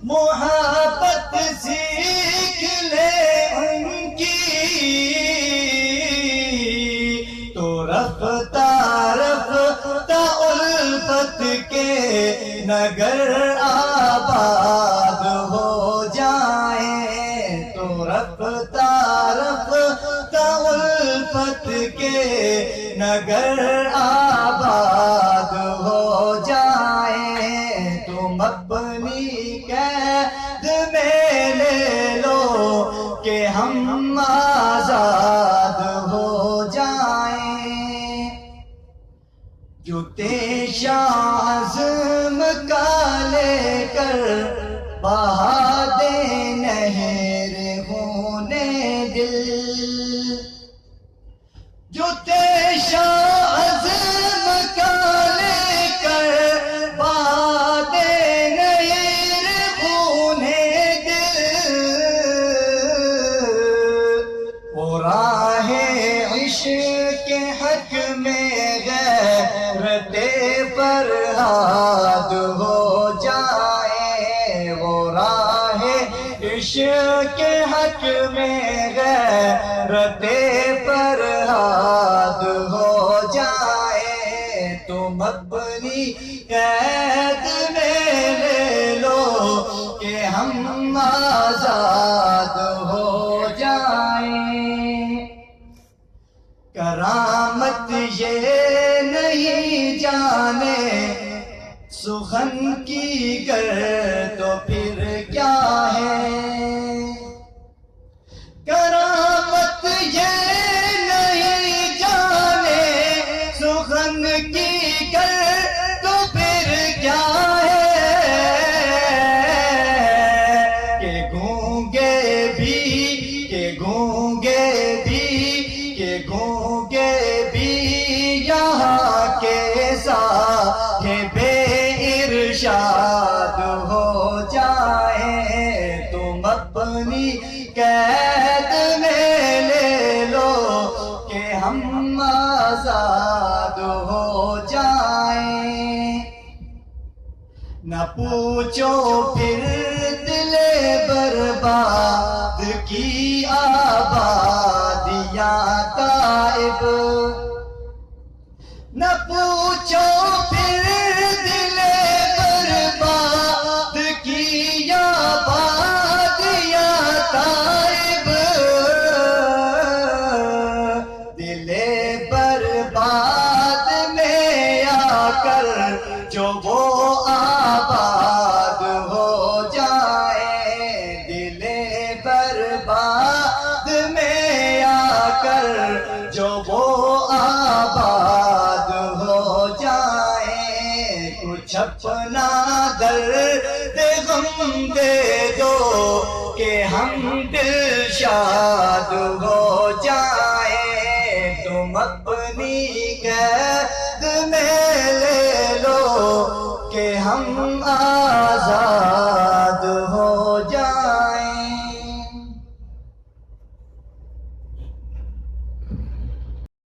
محبت سیکھ لے ان کی تو رفتہ رفتہ الفت کے نگر آباد ہو جائیں، تو رفتہ رفتہ الفت کے نگر آباد ہو جائیں، تم اپنی قید میں لے لو کہ ہم آزاد ہو جائیں، جو تیشا عزم کا لے کر بہا دے نہر ہونے دل، جو تیشا عزم کا لے کر بہا دے نہر ہونے دل، وہ راہ عشق کے حق میں غیرت فرہاد ہو جائے، وہ راہ عشق کے حق میں غیرت فرہاد ہو جائے، تم اپنی قید میں لے لو کہ ہم آزاد ہو جائیں، کرامت یہ نہیں جانے سخن کی گر تو پھر کیا ہے، کرامت یہ نہیں جانے سخن کی گر تو پھر کیا ہے، کہ گونگے بھی کہ گونگے بھی کہ گونگے بھی یہاں کے صاحب ارشاد ہو جائیں، تم اپنی قید میں لے لو کہ ہم آزاد ہو جائیں، نہ پوچھو پھر دل برباد کی آبادیاں تائب، نہ پوچھو پھر دل برباد کی آبادیاں تائب، دل برباد میں آ کر جو وہ آباد ہو جائے، دل برباد میں آ کر جو وہ آباد ہو جائیں، کچھ اپنا درد غم دے دو کہ ہم دل شاد ہو جائیں، تم اپنی قید میں لے لو کہ ہم